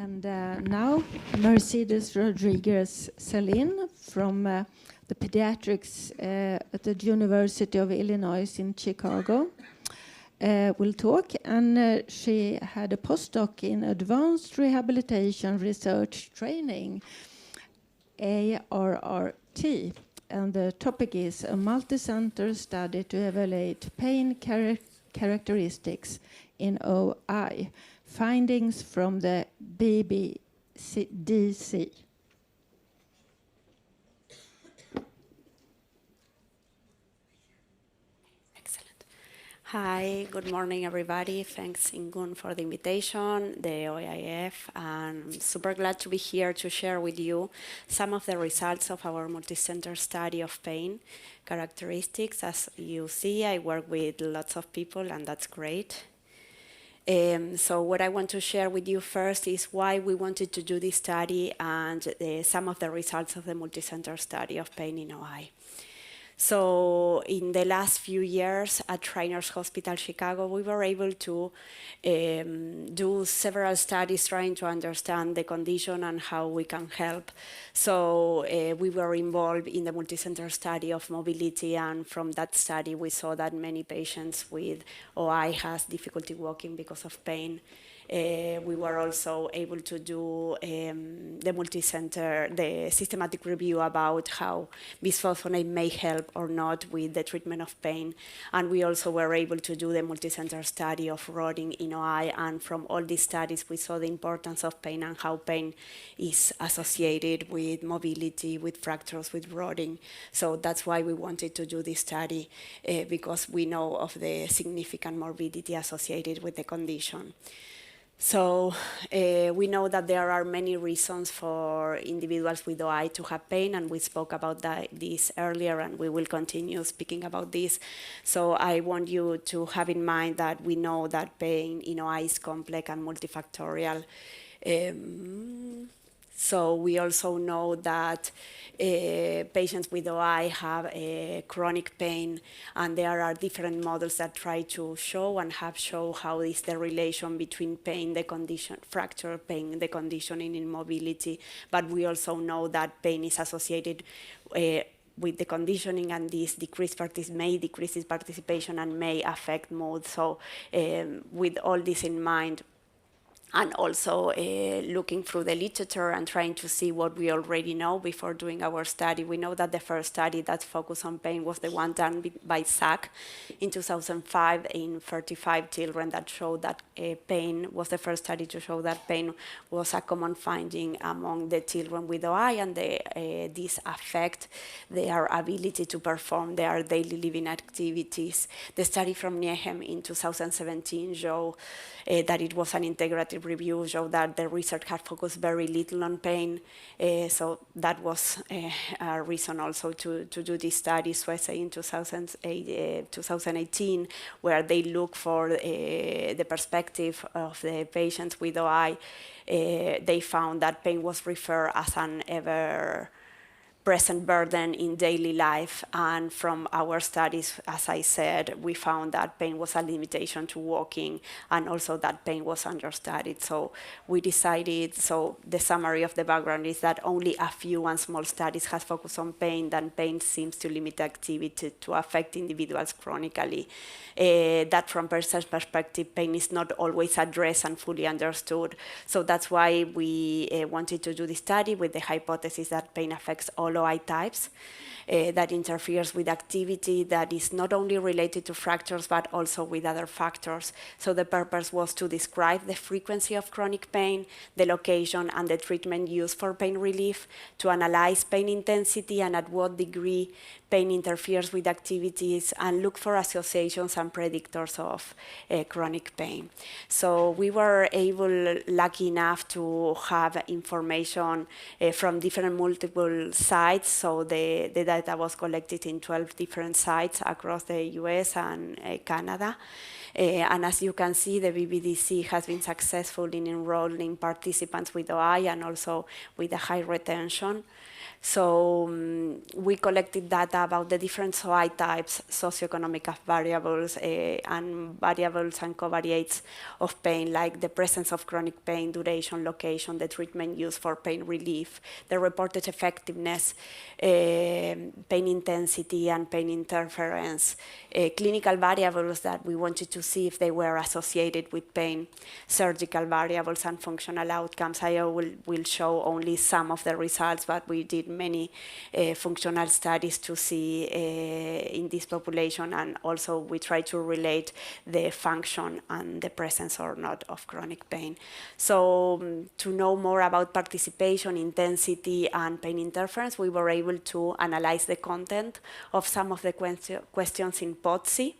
And now Mercedes Rodriguez Celin from the pediatrics at the University of Illinois in Chicago will talk. And she had a postdoc in advanced rehabilitation research training, ARRT. And the topic is a multicenter study to evaluate pain characteristics in OI. Findings from the BBDC. Excellent. Hi, good morning, everybody. Thanks, Ingun, for the invitation, the OIFE. I'm super glad to be here to share with you some of the results of our multicenter study of pain characteristics. As you see, I work with lots of people, and that's great. So what I want to share with you first is why we wanted to do this study and some of the results of the multicenter study of pain in OI. So in the last few years at Shriners Hospital Chicago, we were able to do several studies trying to understand the condition and how we can help. So we were involved in the multicenter study of mobility, and from that study we saw that many patients with OI has difficulty walking because of pain. We were also able to do the multicenter, the systematic review about how bisphosphonate may help or not with the treatment of pain. And we also were able to do the multicenter study of rotting in OI. And from all these studies, we saw the importance of pain and how pain is associated with mobility, with fractures, with rotting. So that's why we wanted to do this study, because we know of the significant morbidity associated with the condition. So we know that there are many reasons for individuals with OI to have pain, and we spoke about this earlier, and we will continue speaking about this. So I want you to have in mind that we know that pain in OI is complex and multifactorial. So we also know that patients with OI have chronic pain, and there are different models that try to show and have shown how is the relation between pain, the condition, fracture, pain, the conditioning in mobility. But we also know that pain is associated with the conditioning, and this may decrease its participation and may affect mood. So with all this in mind, and also looking through the literature and trying to see what we already know before doing our study. We know that the first study that focused on pain was the one done by SAC in 2005 in 35 children that showed that pain was the first study to show that pain was a common finding among the children with OI, and this affect their ability to perform their daily living activities. The study from Niehem in 2017 showed that it was an integrative review, showed that the research had focused very little on pain. So that was a reason also to do this study. So I say in 2018, where they look for the perspective of the patients with OI, they found that pain was referred as an ever-present burden in daily life. And from our studies, as I said, we found that pain was a limitation to walking, and also that pain was understudied. So we decided, so the summary of the background is that only a few and small studies has focused on pain, then pain seems to limit activity to affect individuals chronically. That from person's perspective, pain is not always addressed and fully understood. So that's why we wanted to do this study with the hypothesis that pain affects all OI types, that interferes with activity, that is not only related to fractures, but also with other factors. So the purpose was to describe the frequency of chronic pain, the location, and the treatment used for pain relief, to analyze pain intensity and at what degree pain interferes with activities, and look for associations and predictors of chronic pain. So we were lucky enough to have information from different multiple sites. So the data was collected in 12 different sites across the US and Canada. And as you can see, the BBDC has been successful in enrolling participants with OI and also with a high retention. So we collected data about the different OI types, socioeconomic variables, and variables and covariates of pain, like the presence of chronic pain, duration, location, the treatment used for pain relief, the reported effectiveness, pain intensity, and pain interference, clinical variables that we wanted to see if they were associated with pain, surgical variables, and functional outcomes. I will show only some of the results, but we did many functional studies to see in this population, and also we try to relate the function and the presence or not of chronic pain. So to know more about participation, intensity, and pain interference, we were able to analyze the content of some of the questions in POTSI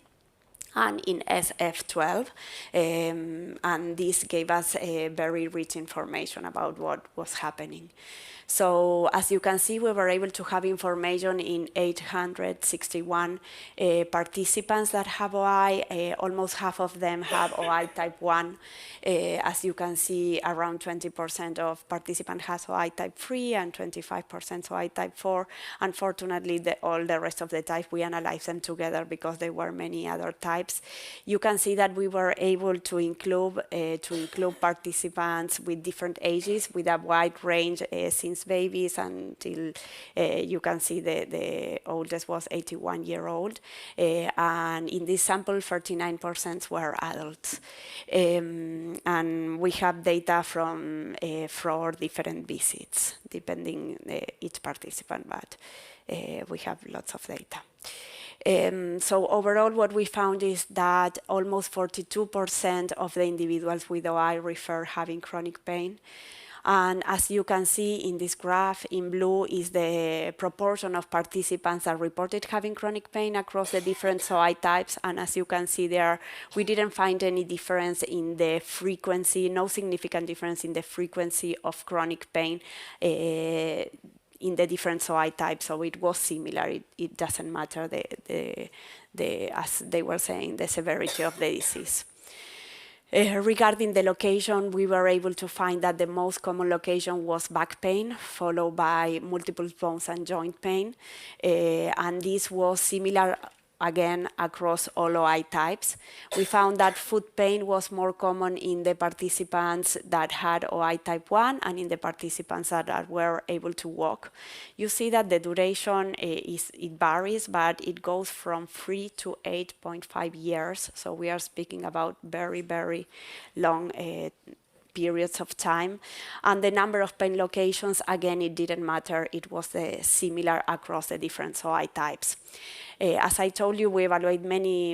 and in SF12, and this gave us very rich information about what was happening. So as you can see, we were able to have information in 861 participants that have OI. Almost half of them have OI type 1. As you can see, around 20% of participants has OI type 3 and 25% OI type 4. Unfortunately, all the rest of the types, we analyzed them together because there were many other types. You can see that we were able to include participants with different ages, with a wide range since babies until you can see the oldest was 81-year-old. And in this sample, 39% were adults. And we have data from 4 different visits, depending each participant, but we have lots of data. So overall, what we found is that almost 42% of the individuals with OI refer having chronic pain. And as you can see in this graph, in blue is the proportion of participants that reported having chronic pain across the different OI types. And as you can see there, we didn't find any difference in the frequency, no significant difference in the frequency of chronic pain in the different OI types, so it was similar. It doesn't matter, as they were saying, the severity of the disease. Regarding the location, we were able to find that the most common location was back pain, followed by multiple bones and joint pain. And this was similar again across all OI types. We found that foot pain was more common in the participants that had OI type 1 and in the participants that were able to walk. You see that the duration it varies, but it goes from 3 to 8.5 years. So we are speaking about very, very long periods of time. And the number of pain locations, again, it didn't matter. It was similar across the different OI types. As I told you, we evaluate many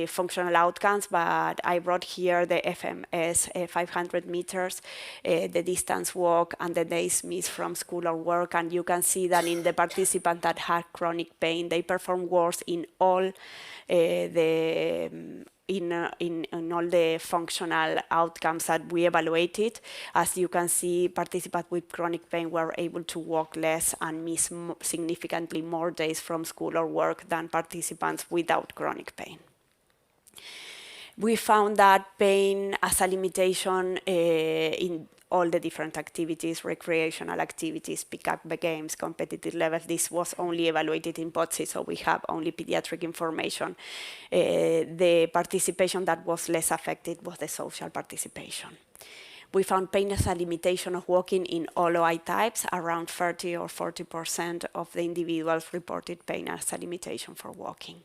functional outcomes, but I brought here the FMS 500 meters, the distance walk, and the days missed from school or work. And you can see that in the participants that had chronic pain, they performed worse in all in all the functional outcomes that we evaluated. As you can see, participants with chronic pain were able to walk less and miss significantly more days from school or work than participants without chronic pain. We found that pain as a limitation in all the different activities, recreational activities, pick up the games, competitive levels. This was only evaluated in POTSI, so we have only pediatric information. The participation that was less affected was the social participation. We found pain as a limitation of walking in all OI types. Around 30 or 40% of the individuals reported pain as a limitation for walking.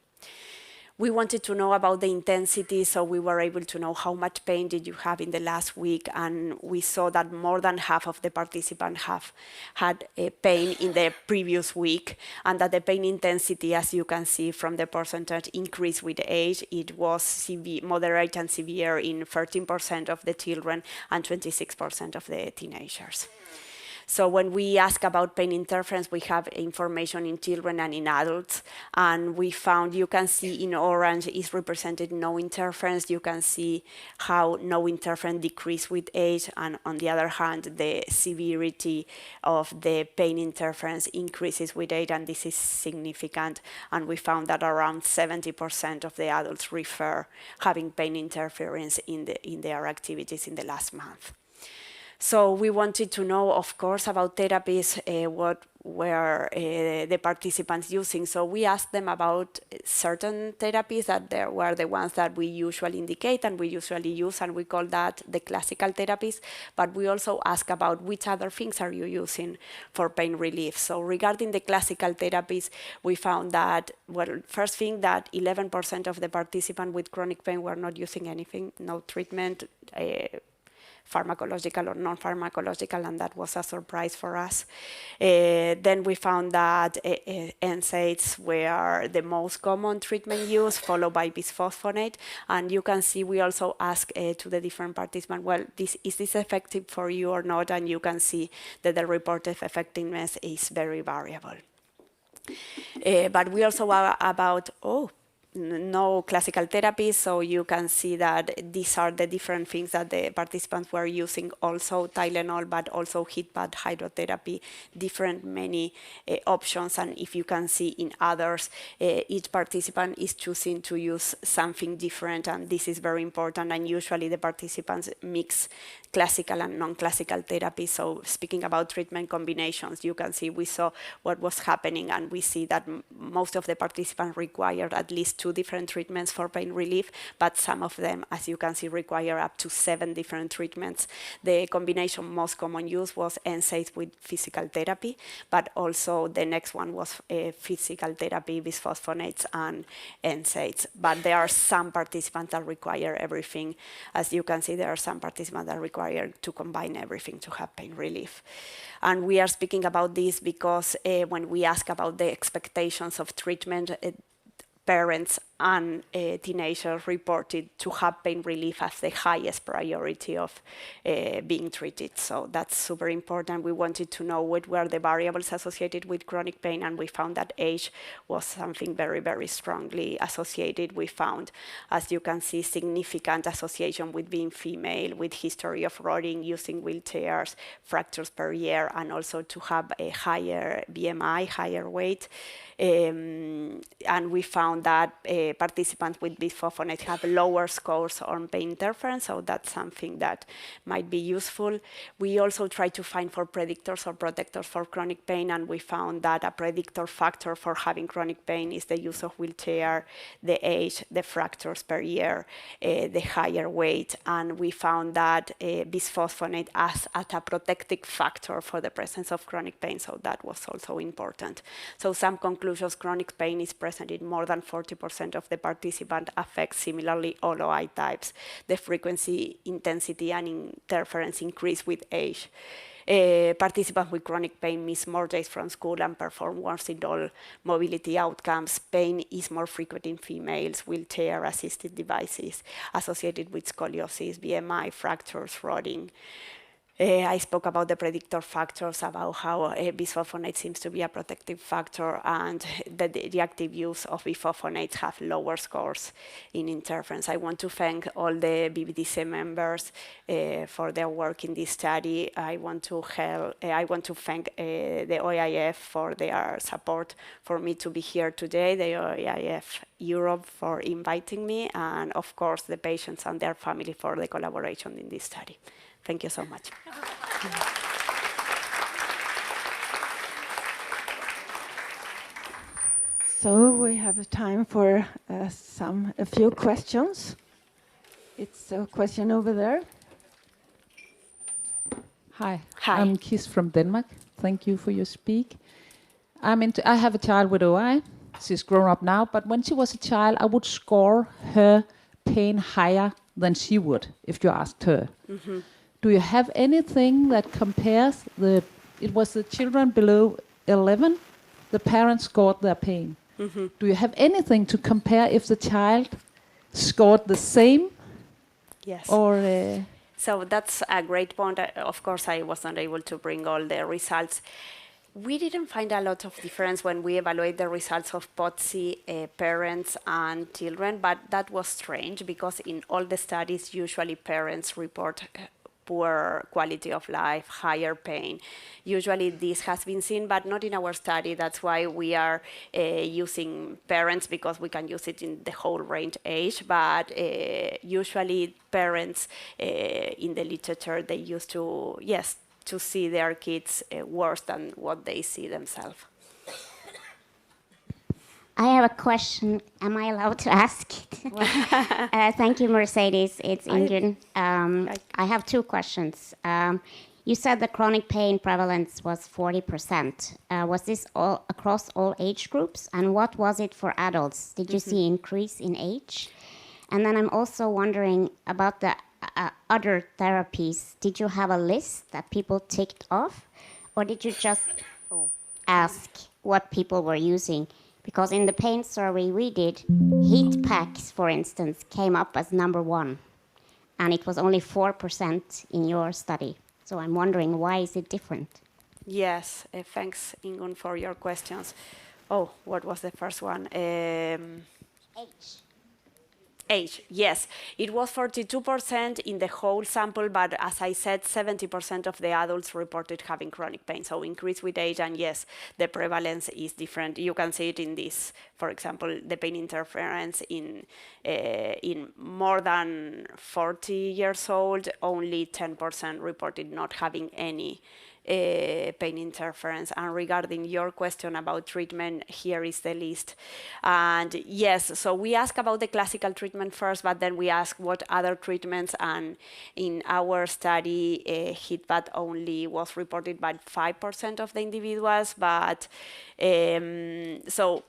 We wanted to know about the intensity, so we were able to know how much pain did you have in the last week, and we saw that more than half of the participants have had pain in the previous week, and that the pain intensity, as you can see from the percentage, increased with age. It was moderate and severe in 13% of the children and 26% of the teenagers. So when we ask about pain interference, we have information in children and in adults. And we found, you can see in orange is represented no interference. You can see how no interference decrease with age. And on the other hand, the severity of the pain interference increases with age. And this is significant. And we found that around 70% of the adults refer having pain interference in their activities in the last month. So we wanted to know, of course, about therapies, what were the participants using. So we asked them about certain therapies that were the ones that we usually indicate and we usually use, and we call that the classical therapies. But we also ask about which other things are you using for pain relief. So regarding the classical therapies, we found that, well, first thing, that 11% of the participants with chronic pain were not using anything, no treatment, pharmacological or non-pharmacological, and that was a surprise for us. Then we found that NSAIDs were the most common treatment use, followed by bisphosphonate. And you can see we also ask to the different participants, well, is this effective for you or not? And you can see that the reported effectiveness is very variable. But we also are about, no classical therapy, so you can see that these are the different things that the participants were using, also Tylenol, but also heat pad hydrotherapy, different many options. And if you can see in others, each participant is choosing to use something different, and this is very important. And usually the participants mix classical and non-classical therapy. So speaking about treatment combinations, you can see we saw what was happening, and we see that most of the participants required at least 2 different treatments for pain relief, but some of them, as you can see, require up to 7 different treatments. The combination most common use was NSAIDs with physical therapy, but also the next one was physical therapy, bisphosphonates, and NSAIDs. But there are some participants that require everything. As you can see, there are some participants that require to combine everything to have pain relief. And we are speaking about this because when we ask about the expectations of treatment, parents and teenagers reported to have pain relief as the highest priority of being treated. So that's super important. We wanted to know what were the variables associated with chronic pain, and we found that age was something very, very strongly associated. We found, as you can see, significant association with being female, with history of rotting, using wheelchairs, fractures per year, and also to have a higher BMI, higher weight. And we found that participants with bisphosphonates have lower scores on pain interference, so that's something that might be useful. We also try to find for predictors or protectors for chronic pain, and we found that a predictor factor for having chronic pain is the use of wheelchair, the age, the fractures per year, the higher weight, and we found that bisphosphonate as a protective factor for the presence of chronic pain, so that was also important. So some conclusions: chronic pain is present in more than 40% of the participant, affects similarly all OI types. The frequency, intensity, and interference increase with age. Participants with chronic pain miss more days from school and perform worse in all mobility outcomes. Pain is more frequent in females, wheelchair-assisted devices associated with scoliosis, BMI, fractures, rotting. I spoke about the predictor factors, about how bisphosphonate seems to be a protective factor, and that the active use of bisphosphonates have lower scores in interference. I want to thank all the BBDC members for their work in this study. I want to thank the OIF for their support for me to be here today, the OIF Europe for inviting me, and of course the patients and their family for the collaboration in this study. Thank you so much. So we have time for a few questions. It's a question over there. Hi. Hi. I'm Kis from Denmark. Thank you for your speak. I have a child with OI. She's grown up now, but when she was a child, I would score her pain higher than she would if you asked her. Mm-hmm. Do you have anything that compares it was the children below 11, the parents scored their pain. Mm-hmm. Do you have anything to compare if the child scored the same? Yes. Or So that's a great point. Of course, I was not able to bring all the results. We didn't find a lot of difference when we evaluate the results of POTSI parents and children, but that was strange because in all the studies, usually parents report poor quality of life, higher pain. Usually this has been seen, but not in our study. That's why we are using parents, because we can use it in the whole range age, but usually parents in the literature, they used to, yes, to see their kids worse than what they see themselves. I have a question. Am I allowed to ask it? Thank you, Mercedes. It's Ingun. I have two questions. You said the chronic pain prevalence was 40%. Was this all across all age groups? And what was it for adults? Did you see increase in age? And then I'm also wondering about the other therapies. Did you have a list that people ticked off? Or did you just ask what people were using? Because in the pain survey we did, heat packs, for instance, came up as number one. And it was only 4% in your study. So I'm wondering, why is it different? Yes, thanks, Ingun, for your questions. Oh, what was the first one? Age, yes. It was 42% in the whole sample, but as I said, 70% of the adults reported having chronic pain. So increase with age, and yes, the prevalence is different. You can see it in this, for example, the pain interference in more than 40 years old, only 10% reported not having any pain interference. And regarding your question about treatment, here is the list. And yes, so we ask about the classical treatment first, but then we ask what other treatments, and in our study, heat bath only was reported by 5% of the individuals, but so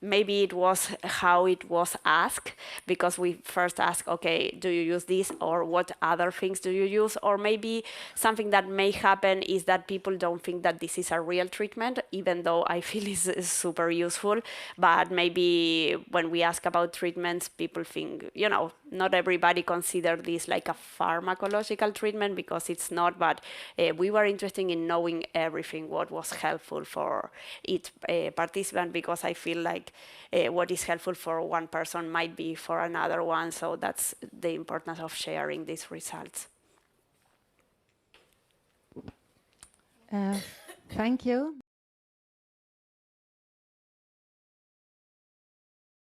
maybe it was how it was asked, because we first ask, okay, do you use this, or what other things do you use? Or maybe something that may happen is that people don't think that this is a real treatment, even though I feel it's super useful. But maybe when we ask about treatments, people think, you know, not everybody consider this like a pharmacological treatment, because it's not, but we were interested in knowing everything, what was helpful for each participant, because I feel like what is helpful for one person might be for another one. So that's the importance of sharing these results. Thank you.